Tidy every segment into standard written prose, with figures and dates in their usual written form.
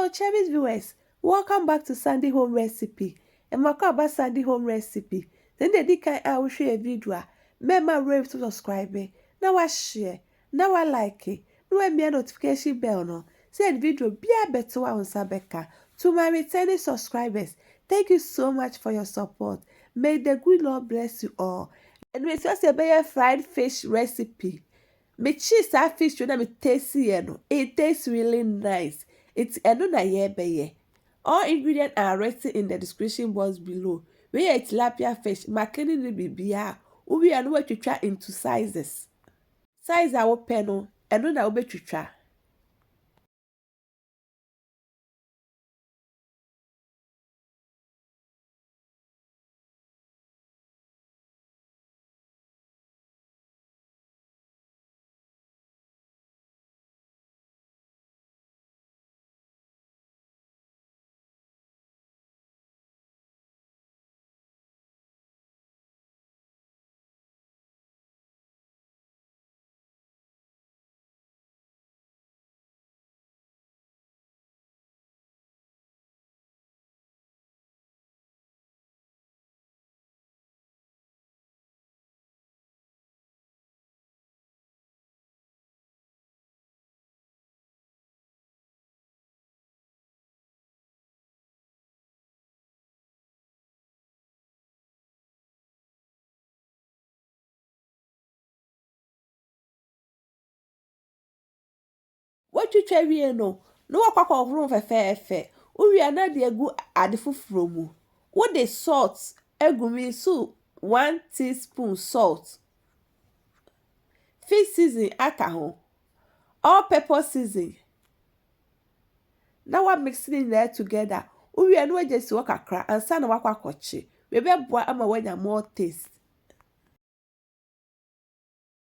cherished viewers, welcome back to Sunday Home Recipe. And my call about Sunday Home Recipe. Then the can I will share a video. Remember rave to subscribe. Now I share. Now I like it. No I me notification bell no. Say the video be a better one on Sabeka. To my returning subscribers, thank you so much for your support. May the good Lord bless you all. And we just a fried fish recipe. Me cheese that fish na me tasty no. It tastes really nice. It's na ye. All ingredients are written in the description box below. We are tilapia fish, macaroni ni bibia. We are no to try into sizes. Size our penno, and na ube to try. What you try we no? No wakwa room fe. We are not the good at the fufuromu. What the salt? Egumi so 1 teaspoon salt. Fish season akaho. All pepper season. Now we're mixing it there together. We are no just work a crack and sana wakwa kochi. We be boy ama when more taste.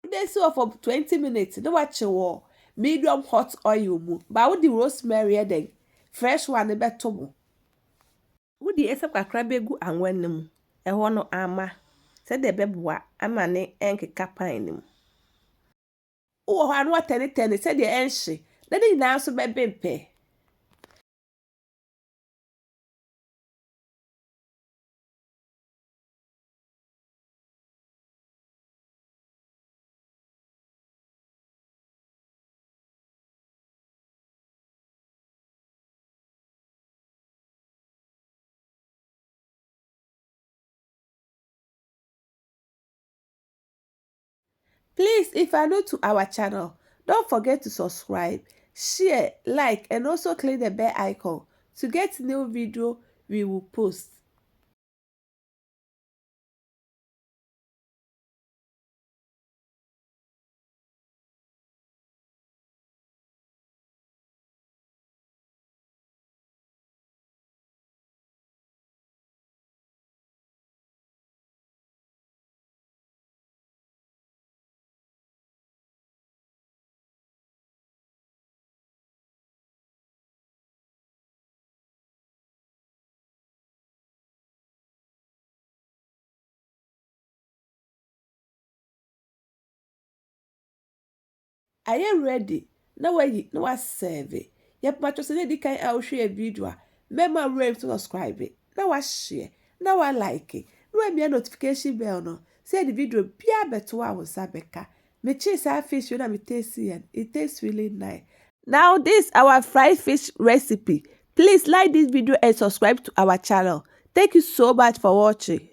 This for 20 minutes. No watch war. Medium hot oil mu. Ba wo the rosemary then. Fresh one be tomo. Wo the esa kakra begu anwan mu. Eho no ama. Se de beboa ama ne enkeka pan nim. Wo ho anu atene se de enhye. Na de nyina so be bempe. Please, if you are new to our channel, don't forget to subscribe, share, like, and also click the bell icon to get new video we will post. Are you ready? Now I serve it. Yep, but just any kind I'll share a video. Remember rave to subscribe it. Now I share. Now I like it. No me a notification bell no. Say the video be a better one with Sabeka. Me cheese our fish when I'm tasty and it tastes really nice. Now this our fried fish recipe. Please like this video and subscribe to our channel. Thank you so much for watching.